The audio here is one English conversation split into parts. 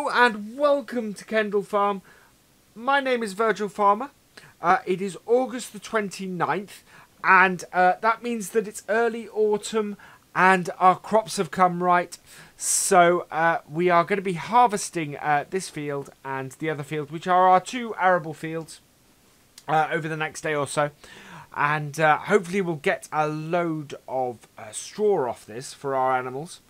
Hello and welcome to Kendle Farm. My name is Virgil Farmer. It is August the 29th and that means that it's early autumn and our crops have come right. So we are going to be harvesting this field and the other field, which are our two arable fields, over the next day or so. And hopefully we'll get a load of straw off this for our animals.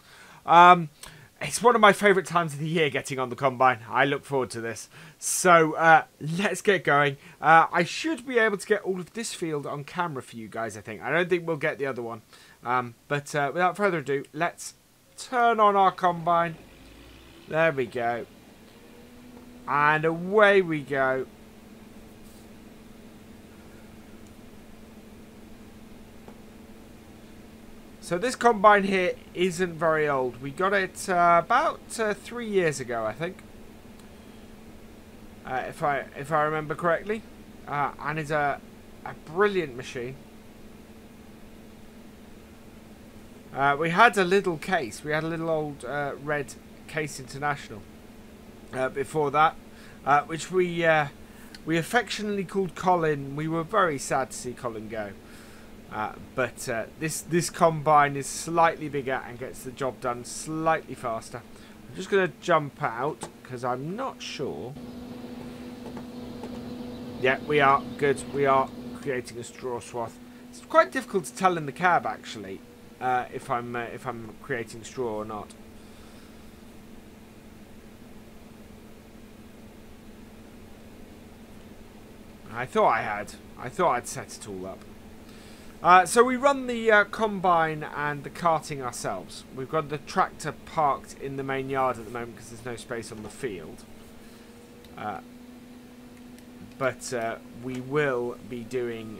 It's one of my favourite times of the year getting on the combine. I look forward to this. So let's get going. I should be able to get all of this field on camera for you guys, I think. I don't think we'll get the other one. But without further ado, let's turn on our combine. There we go. And away we go. So this combine here isn't very old. We got it about 3 years ago, I think, if I remember correctly, and it's a brilliant machine. We had a little case. We had a little old red Case International before that, which we affectionately called Colin. We were very sad to see Colin go. But this combine is slightly bigger and gets the job done slightly faster. I'm just going to jump out because I'm not sure. Yeah, we are good. We are creating a straw swath. It's quite difficult to tell in the cab actually if I'm creating straw or not. I thought I'd set it all up. So we run the combine and the carting ourselves. We've got the tractor parked in the main yard at the moment because there's no space on the field. But we will be doing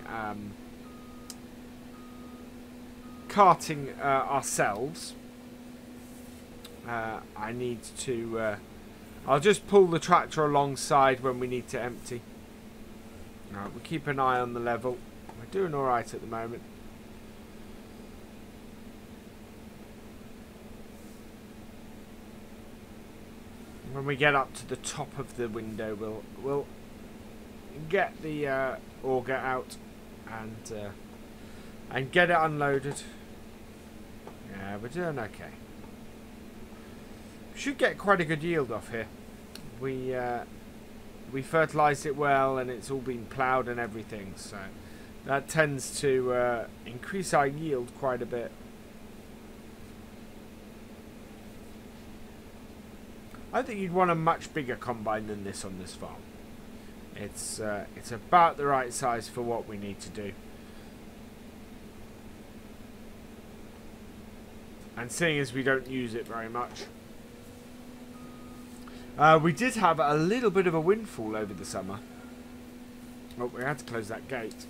carting ourselves. I need to... I'll just pull the tractor alongside when we need to empty. Alright, we'll keep an eye on the level. We're doing alright at the moment. When we get up to the top of the window, we'll get the auger out and get it unloaded. Yeah, we're doing okay. Should get quite a good yield off here. We fertilised it well, and it's all been ploughed and everything, so that tends to increase our yield quite a bit. I think you'd want a much bigger combine than this on this farm. It's about the right size for what we need to do. And seeing as we don't use it very much. We did have a little bit of a windfall over the summer. Oh, we had to close that gate.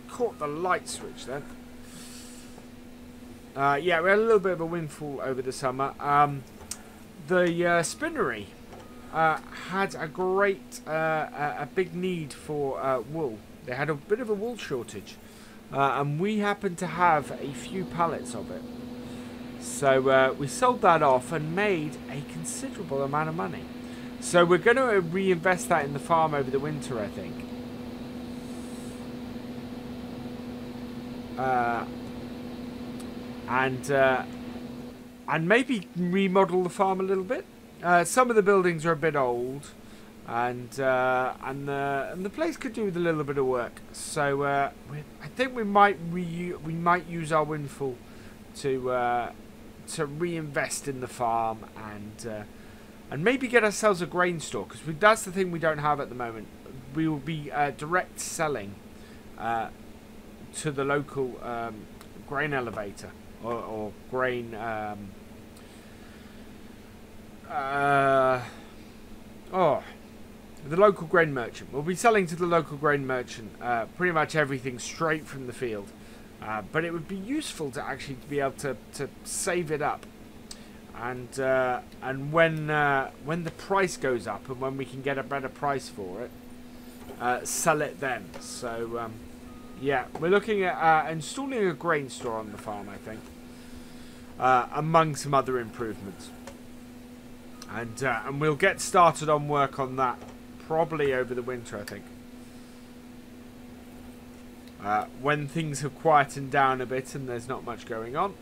Caught the light switch then. Yeah, we had a little bit of a windfall over the summer. The spinnery had a great, a big need for wool. They had a bit of a wool shortage, and we happened to have a few pallets of it. So we sold that off and made a considerable amount of money. So we're going to reinvest that in the farm over the winter, I think. And maybe remodel the farm a little bit. Some of the buildings are a bit old, and the place could do with a little bit of work. So I think we might use our windfall to reinvest in the farm and maybe get ourselves a grain store, because that's the thing we don't have at the moment. We will be direct selling to the local grain elevator or grain the local grain merchant. We'll be selling to the local grain merchant pretty much everything straight from the field. But it would be useful to actually be able to save it up, and when the price goes up and when we can get a better price for it, sell it then. So yeah, we're looking at installing a grain store on the farm, I think. among some other improvements. And we'll get started on work on that probably over the winter, I think. When things have quietened down a bit and there's not much going on.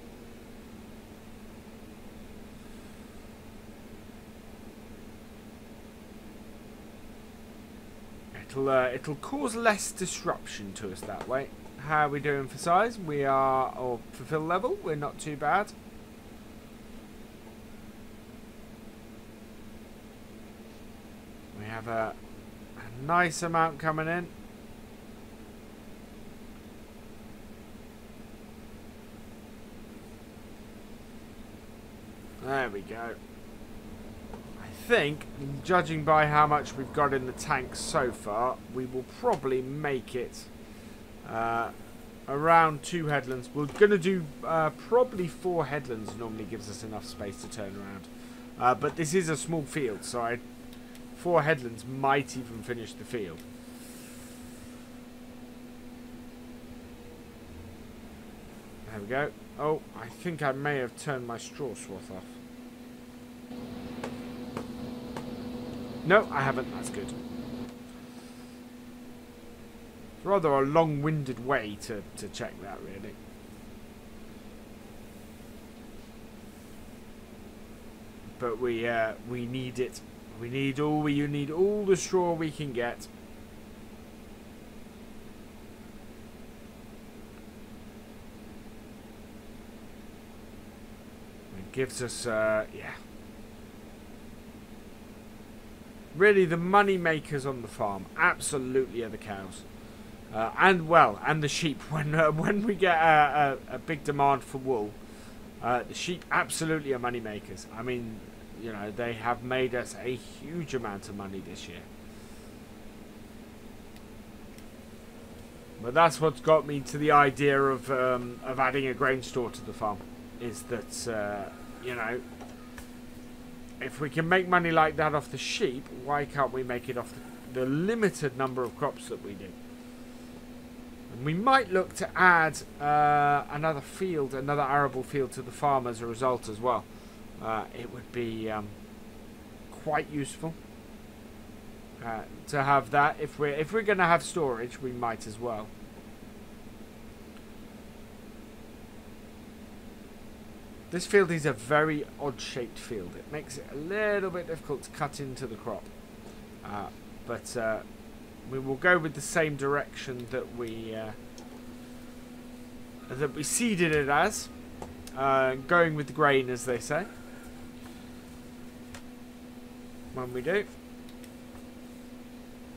It'll cause less disruption to us that way. How are we doing for size? We are, or for fill level, we're not too bad. We have a nice amount coming in. There we go. I think, judging by how much we've got in the tank so far, we will probably make it around 2 headlands. We're going to do probably 4 headlands. Normally gives us enough space to turn around. But this is a small field, so 4 headlands might even finish the field. There we go. Oh, I think I may have turned my straw swath off. No, I haven't. That's good. It's rather a long-winded way to check that, really. But we need it. We need all the straw we can get. It gives us yeah. Really, the money makers on the farm absolutely are the cows, and the sheep. When we get a big demand for wool, the sheep absolutely are money makers. I mean, you know, they have made us a huge amount of money this year. But that's what's got me to the idea of adding a grain store to the farm, is that you know, if we can make money like that off the sheep, why can't we make it off the limited number of crops that we do? And we might look to add another field, another arable field to the farm as a result as well. It would be quite useful to have that. If we're going to have storage, we might as well. This field is a very odd-shaped field. It makes it a little bit difficult to cut into the crop. But we will go with the same direction that we seeded it as. Going with the grain, as they say. When we do.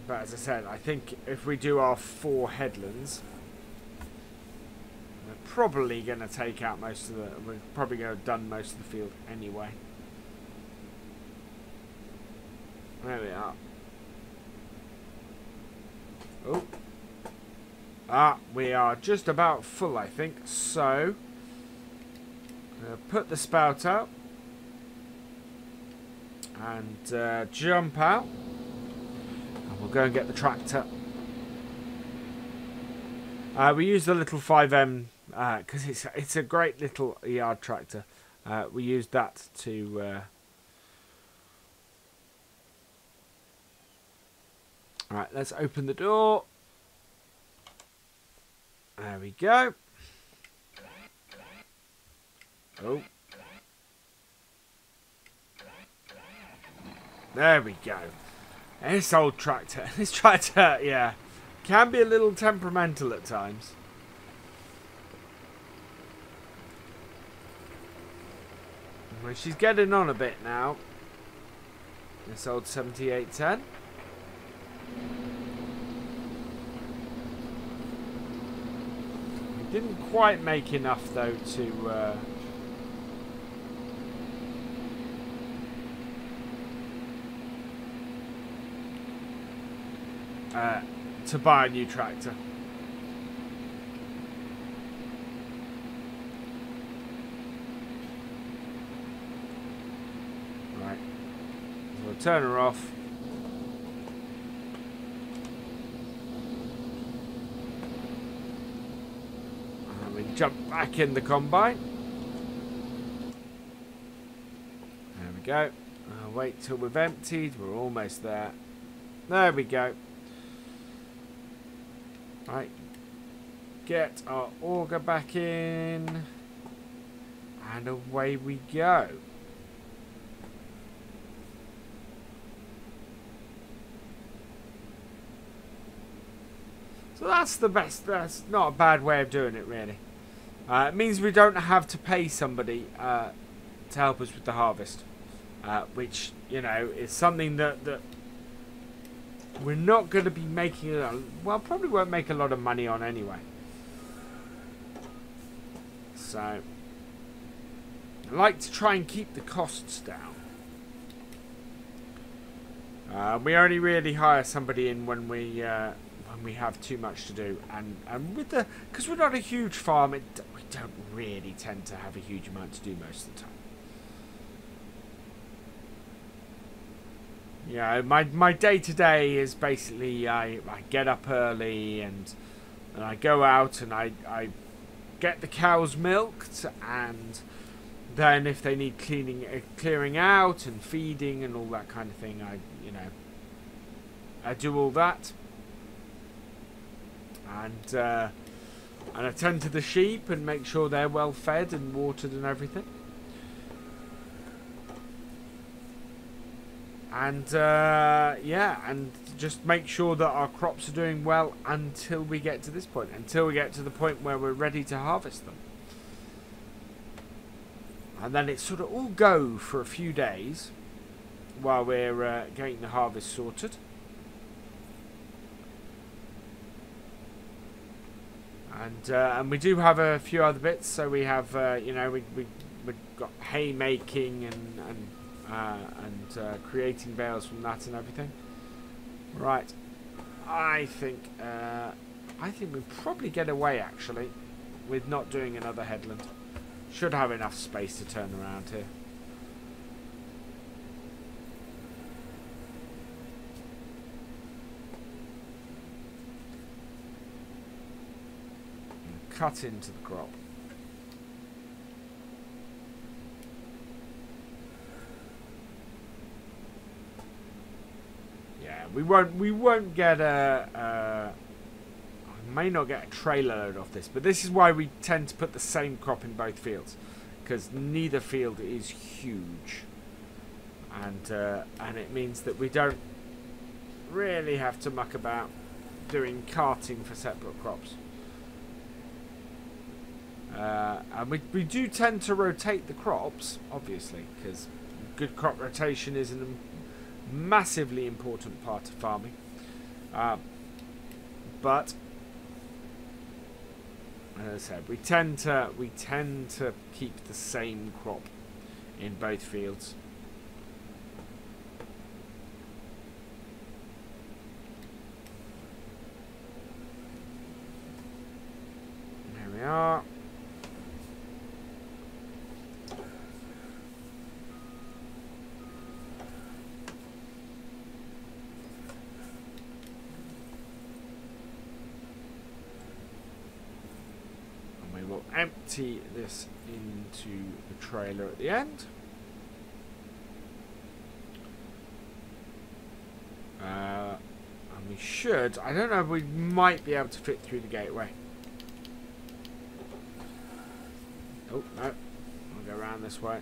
But as I said, I think if we do our 4 headlands, we're probably going to take out most of the... We're probably going to have done most of the field anyway. There we are. Oh. We are just about full, I think. So, put the spout out. And jump out. And we'll go and get the tractor. We use the little 5M because it's a great little yard tractor. We used that to... Alright, let's open the door. There we go. Oh. There we go. This old tractor. This tractor, yeah, can be a little temperamental at times. Well, she's getting on a bit now. This old 7810. We didn't quite make enough though to buy a new tractor. Right, so we'll turn her off. And we jump back in the combine. we go. Wait till we've emptied. We're almost there. There we go. Right. Get our auger back in. And away we go. So that's the best. That's not a bad way of doing it, really. It means we don't have to pay somebody to help us with the harvest. Which, you know, is something that we're not going to be making, well, probably won't make a lot of money on anyway. So, I like to try and keep the costs down. We only really hire somebody in when we have too much to do, and with the, because we're not a huge farm, we don't really tend to have a huge amount to do most of the time. Yeah, my day to day is basically I get up early and I go out and I get the cows milked, and then if they need clearing out and feeding and all that kind of thing, I do all that, and I tend to the sheep and make sure they're well fed and watered and everything. And yeah, and just make sure that our crops are doing well until we get to this point, until we get to the point where we're ready to harvest them. And then it's sort of all go for a few days while we're getting the harvest sorted. And we do have a few other bits. So we have, we've got haymaking and creating bales from that and everything. Right, I think we'll probably get away actually with not doing another headland. Should have enough space to turn around here. And cut into the crop. We won't get I may not get a trailer load off this, but this is why we tend to put the same crop in both fields, because neither field is huge, and it means that we don't really have to muck about doing carting for separate crops. And we do tend to rotate the crops, obviously, because good crop rotation is an massively important part of farming, but as I said, we tend to keep the same crop in both fields. There we are. Empty this into the trailer at the end. And we should, I don't know, we might be able to fit through the gateway. Oh, no. I'll go around this way.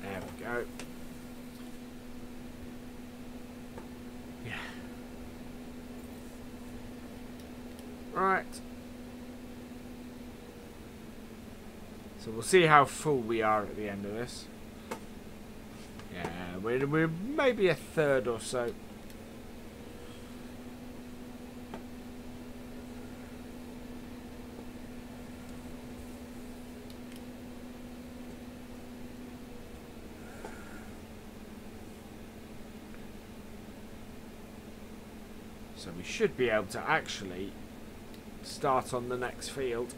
There we go. Right. So we'll see how full we are at the end of this. Yeah, we're maybe a third or so. So we should be able to actually start on the next field.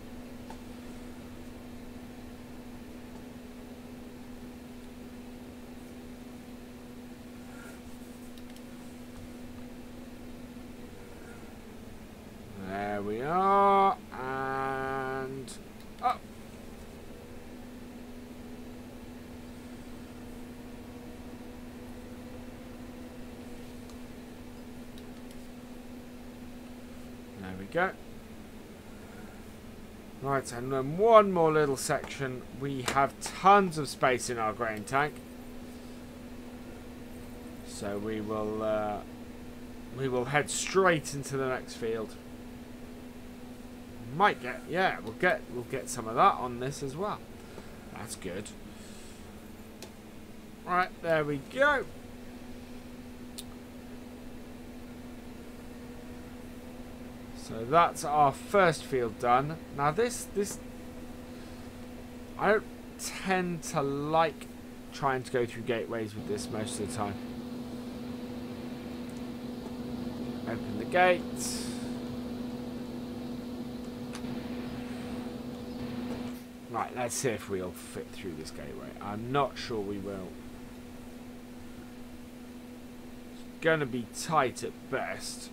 There we are. we go. Right, and then one more little section. We have tons of space in our grain tank, so we will head straight into the next field. Might get, yeah, we'll get some of that on this as well. That's good. Right, there we go. So that's our first field done. Now this I don't tend to like trying to go through gateways with this most of the time. Open the gate. Right, let's see if we'll fit through this gateway. I'm not sure we will. It's gonna be tight at best.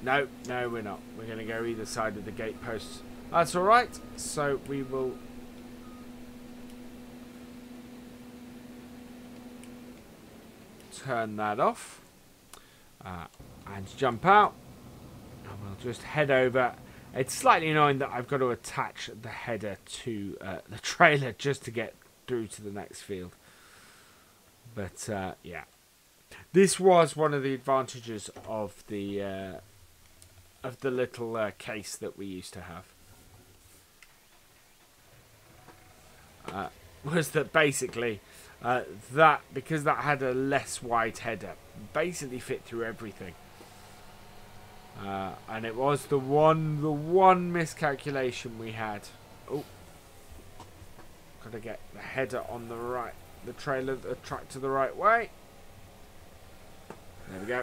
No, no, we're not. We're going to go either side of the gate posts. That's alright. So we will turn that off and jump out. And we'll just head over. It's slightly annoying that I've got to attach the header to the trailer just to get through to the next field. But yeah, this was one of the advantages of the little case that we used to have. Was that basically that because that had a less wide header, basically fit through everything. And it was the one miscalculation we had. Oh, gotta get the header on the right, the trailer, the tractor the right way. There we go.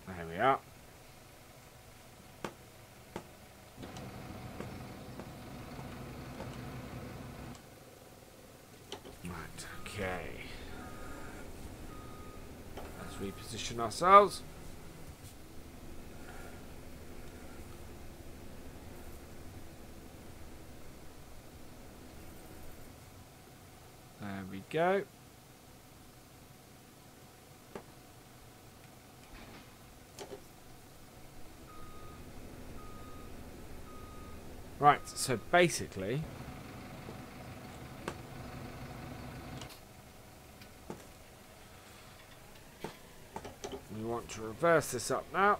There we are. Right, okay. Let's reposition ourselves. There we go. Right, so basically we want to reverse this up now.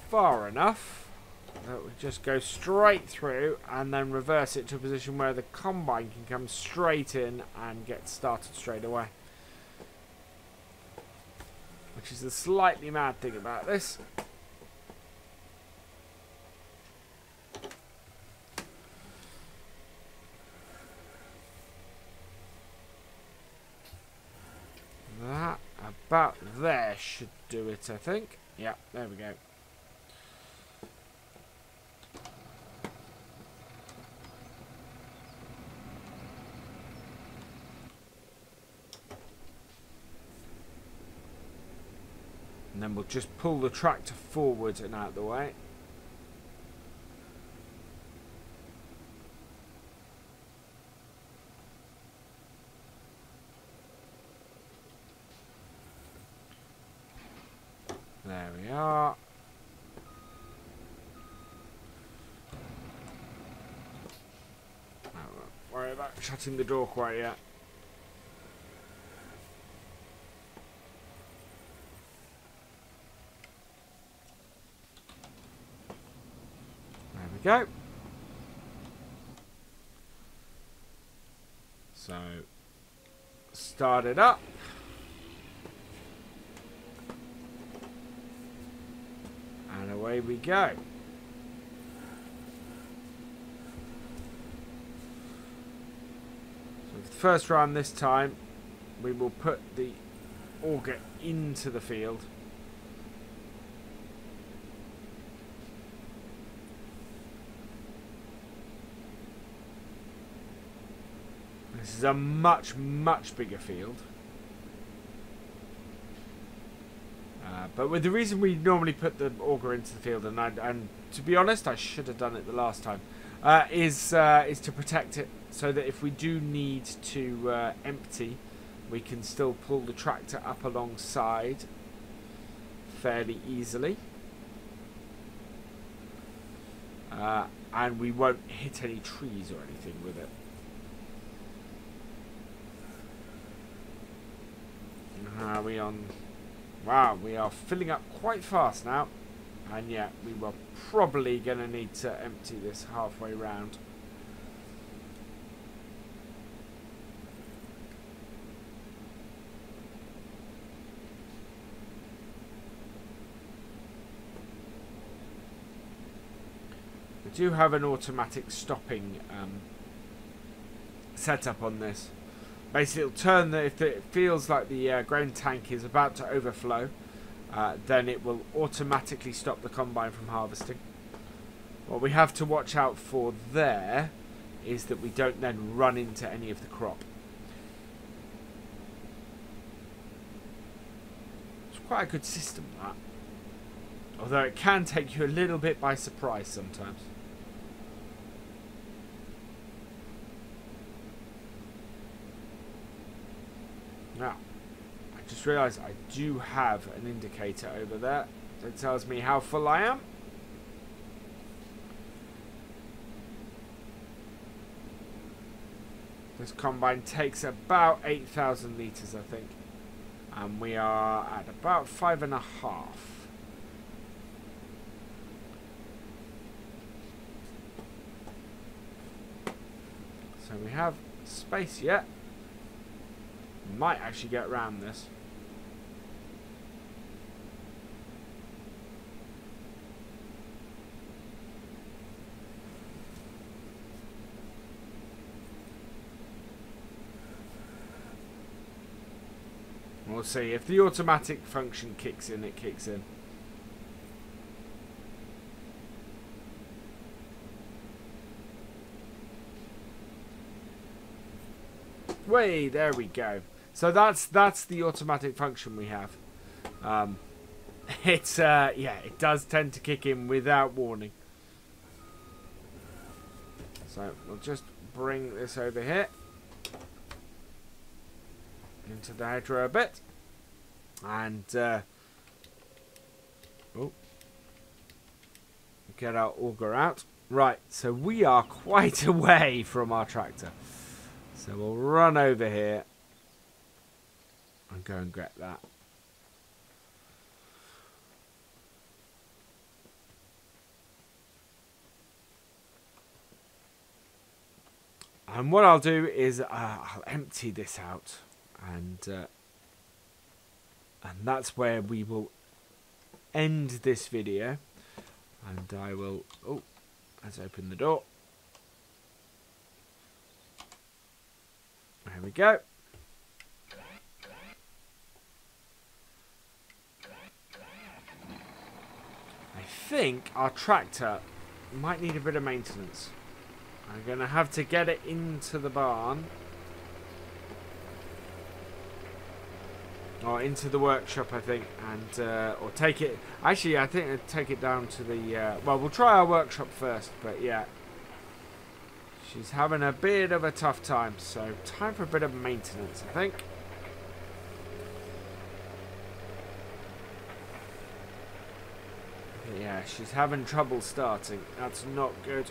Far enough that we just go straight through and then reverse it to a position where the combine can come straight in and get started straight away. Which is the slightly mad thing about this. That about there should do it, I think. Yeah, there we go. And then we'll just pull the tractor forward and out of the way. There we are. Don't worry about shutting the door quite yet. Go. So start it up. And away we go. So the first round this time we will put the auger into the field. This is a much, much bigger field. But with the reason we normally put the auger into the field, and to be honest, I should have done it the last time, is to protect it, so that if we do need to empty, we can still pull the tractor up alongside fairly easily. And we won't hit any trees or anything with it. How are we on? Wow, we are filling up quite fast now. And yet, we were probably going to need to empty this halfway round. We do have an automatic stopping setup on this. Basically, it'll turn if it feels like the grain tank is about to overflow, then it will automatically stop the combine from harvesting. What we have to watch out for there is that we don't then run into any of the crop. It's quite a good system, that. Although it can take you a little bit by surprise sometimes. Now, I just realised I do have an indicator over there that tells me how full I am. This combine takes about 8,000 litres, I think. And we are at about 5.5. So we have space yet. Might actually get around this. We'll see. If the automatic function kicks in, it kicks in. Way, there we go. So that's the automatic function we have. It's yeah, it does tend to kick in without warning. So we'll just bring this over here into the hedgerow a bit, and get our auger out. Right, so we are quite away from our tractor, so we'll run over here and go and get that. And what I'll do is I'll empty this out, and that's where we will end this video. And I will, let's open the door. There we go. I think our tractor might need a bit of maintenance. I'm going to have to get it into the barn. Or into the workshop, I think. And or take it... Actually, I think I'll take it down to the... well, we'll try our workshop first. But yeah. She's having a bit of a tough time. So, time for a bit of maintenance, I think. Yeah, she's having trouble starting. That's not good.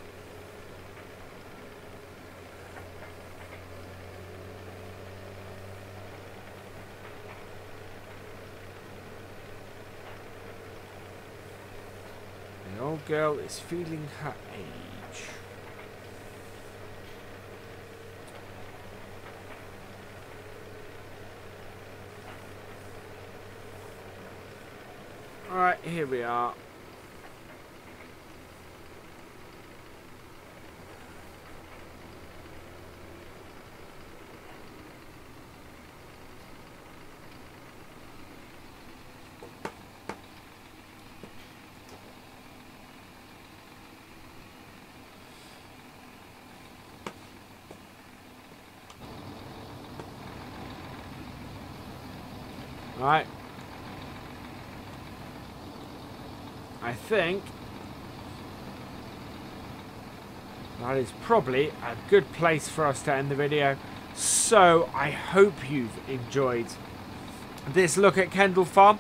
The old girl is feeling her age. Alright, here we are. Right. I think that is probably a good place for us to end the video. So I hope you've enjoyed this look at Kendle Farm.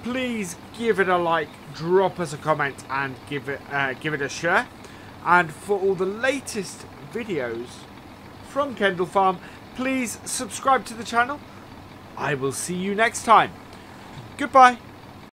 Please give it a like, drop us a comment, and give it a share. And for all the latest videos from Kendle Farm, please subscribe to the channel. I will see you next time. Goodbye.